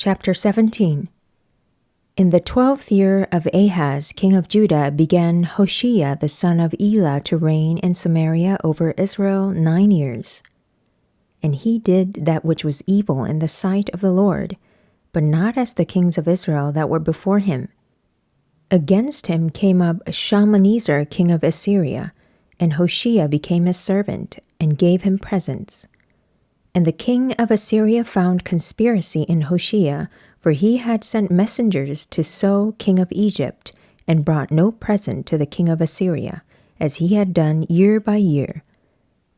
Chapter 17. In the 12th year of Ahaz, king of Judah, began Hoshea the son of Elah to reign in Samaria over Israel 9 years. And he did that which was evil in the sight of the Lord, but not as the kings of Israel that were before him. Against him came up Shalmaneser king of Assyria, and Hoshea became his servant, and gave him presents. And the king of Assyria found conspiracy in Hoshea, for he had sent messengers to So king of Egypt, and brought no present to the king of Assyria, as he had done year by year.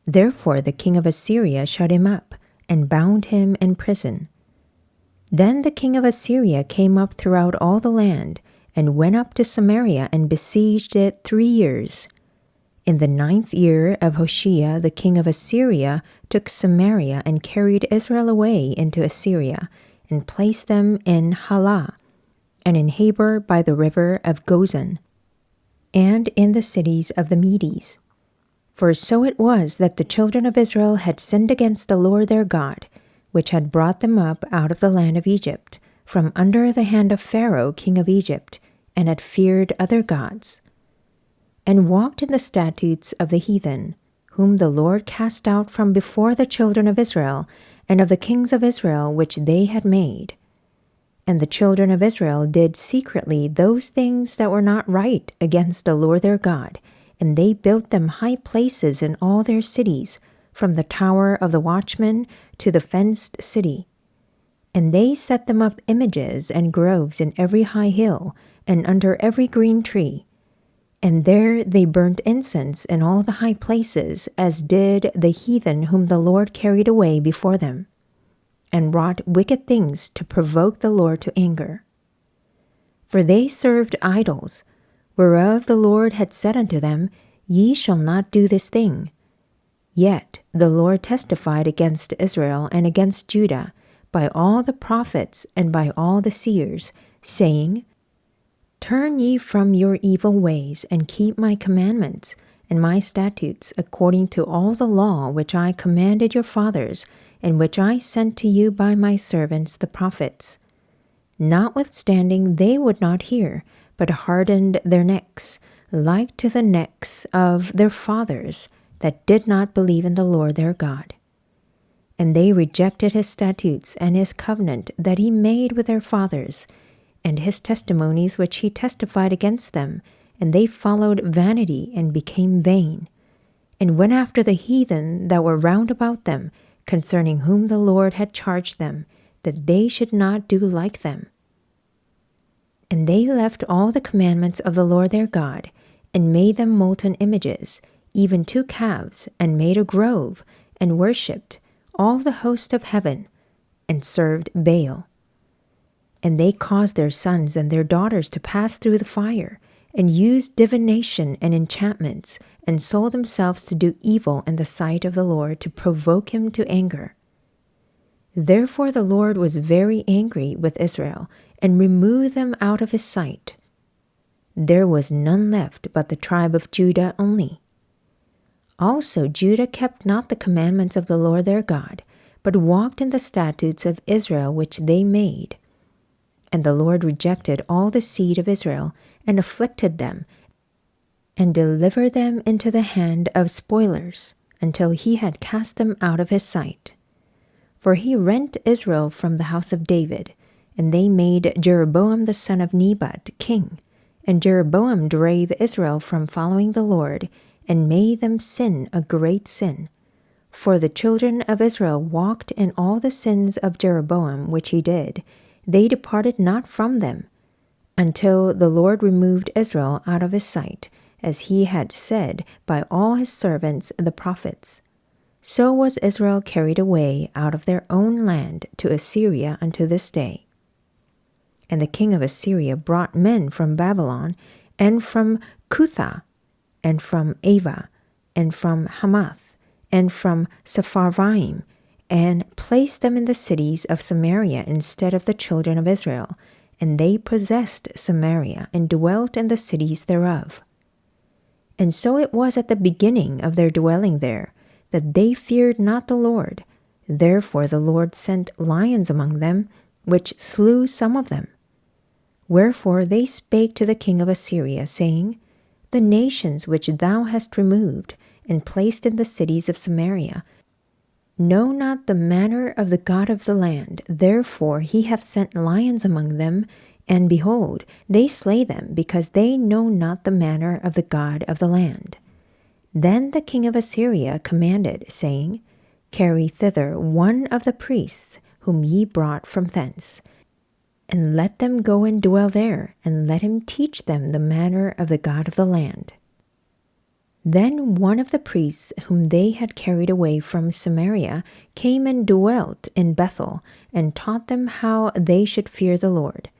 Therefore the king of Assyria shut him up, and bound him in prison. Then the king of Assyria came up throughout all the land, and went up to Samaria, and besieged it 3 years. In the 9th year of Hoshea, the king of Assyria took Samaria, and carried Israel away into Assyria, and placed them in Halah, and in Habor by the river of Gozan, and in the cities of the Medes. For so it was that the children of Israel had sinned against the Lord their God, which had brought them up out of the land of Egypt, from under the hand of Pharaoh king of Egypt, and had feared other gods, and walked in the statutes of the heathen, whom the Lord cast out from before the children of Israel, and of the kings of Israel which they had made. And the children of Israel did secretly those things that were not right against the Lord their God, and they built them high places in all their cities, from the tower of the watchman to the fenced city. And they set them up images and groves in every high hill, and under every green tree. And there they burnt incense in all the high places, as did the heathen whom the Lord carried away before them, and wrought wicked things to provoke the Lord to anger. For they served idols, whereof the Lord had said unto them, Ye shall not do this thing. Yet the Lord testified against Israel and against Judah by all the prophets and by all the seers, saying, Turn ye from your evil ways, and keep my commandments and my statutes, according to all the law which I commanded your fathers, and which I sent to you by my servants the prophets. Notwithstanding they would not hear, but hardened their necks, like to the necks of their fathers, that did not believe in the Lord their God. And they rejected his statutes and his covenant that he made with their fathers, and his testimonies which he testified against them, and they followed vanity and became vain, and went after the heathen that were round about them, concerning whom the Lord had charged them, that they should not do like them. And they left all the commandments of the Lord their God, and made them molten images, even 2 calves, and made a grove, and worshipped all the host of heaven, and served Baal. And they caused their sons and their daughters to pass through the fire, and used divination and enchantments, and sold themselves to do evil in the sight of the Lord, to provoke him to anger. Therefore the Lord was very angry with Israel, and removed them out of his sight. There was none left but the tribe of Judah only. Also Judah kept not the commandments of the Lord their God, but walked in the statutes of Israel which they made. And the Lord rejected all the seed of Israel, and afflicted them, and delivered them into the hand of spoilers, until he had cast them out of his sight. For he rent Israel from the house of David, and they made Jeroboam the son of Nebat king. And Jeroboam drave Israel from following the Lord, and made them sin a great sin. For the children of Israel walked in all the sins of Jeroboam which he did. They departed not from them, until the Lord removed Israel out of his sight, as he had said by all his servants the prophets. So was Israel carried away out of their own land to Assyria unto this day. And the king of Assyria brought men from Babylon, and from Cuthah, and from Ava, and from Hamath, and from Sepharvaim, and placed them in the cities of Samaria instead of the children of Israel, and they possessed Samaria, and dwelt in the cities thereof. And so it was at the beginning of their dwelling there, that they feared not the Lord. Therefore the Lord sent lions among them, which slew some of them. Wherefore they spake to the king of Assyria, saying, The nations which thou hast removed, and placed in the cities of Samaria, know not the manner of the God of the land. Therefore he hath sent lions among them, and behold, they slay them, because they know not the manner of the God of the land. Then the king of Assyria commanded, saying, Carry thither one of the priests whom ye brought from thence, and let them go and dwell there, and let him teach them the manner of the God of the land. Then one of the priests whom they had carried away from Samaria came and dwelt in Bethel, and taught them how they should fear the Lord.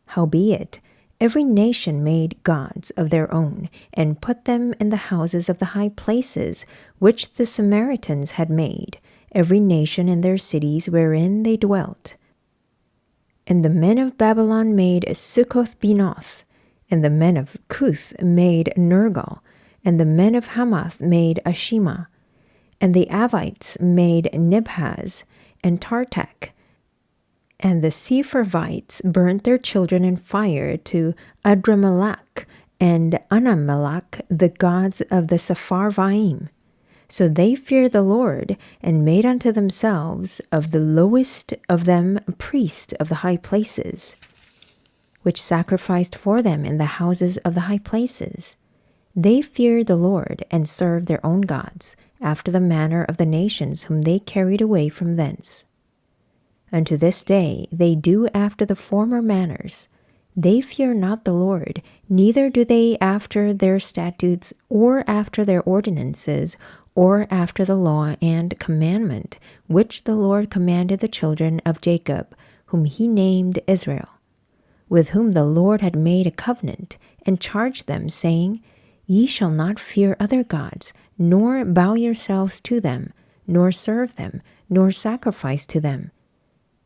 Howbeit, every nation made gods of their own, and put them in the houses of the high places which the Samaritans had made, every nation in their cities wherein they dwelt. And the men of Babylon made Succoth-Benoth, and the men of Cuth made Nergal, and the men of Hamath made Ashima, and the Avites made Nibhaz and Tartak, and the Sepharvites burnt their children in fire to Adramelech and Anamelech, the gods of the Sepharvaim. So they feared the Lord, and made unto themselves of the lowest of them priests of the high places, which sacrificed for them in the houses of the high places. They feared the Lord, and served their own gods, after the manner of the nations whom they carried away from thence. Unto this day they do after the former manners. They fear not the Lord, neither do they after their statutes, or after their ordinances, or after the law and commandment, which the Lord commanded the children of Jacob, whom he named Israel, with whom the Lord had made a covenant, and charged them, saying, Ye shall not fear other gods, nor bow yourselves to them, nor serve them, nor sacrifice to them.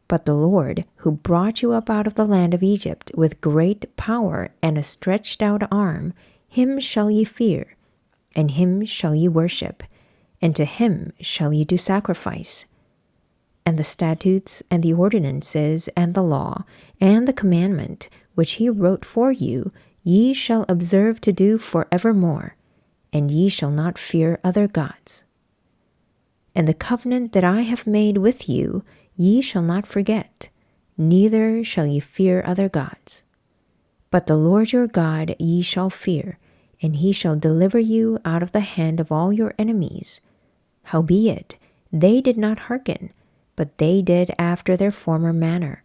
But the Lord, who brought you up out of the land of Egypt with great power and a stretched out arm, him shall ye fear, and him shall ye worship, and to him shall ye do sacrifice. And the statutes and the ordinances and the law and the commandment which he wrote for you, ye shall observe to do for evermore, and ye shall not fear other gods. And the covenant that I have made with you, ye shall not forget, neither shall ye fear other gods. But the Lord your God ye shall fear, and he shall deliver you out of the hand of all your enemies. Howbeit, they did not hearken, but they did after their former manner.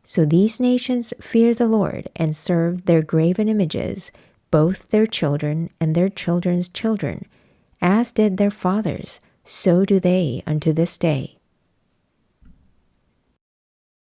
So these nations feared the Lord, and served their graven images, both their children and their children's children, as did their fathers, so do they unto this day.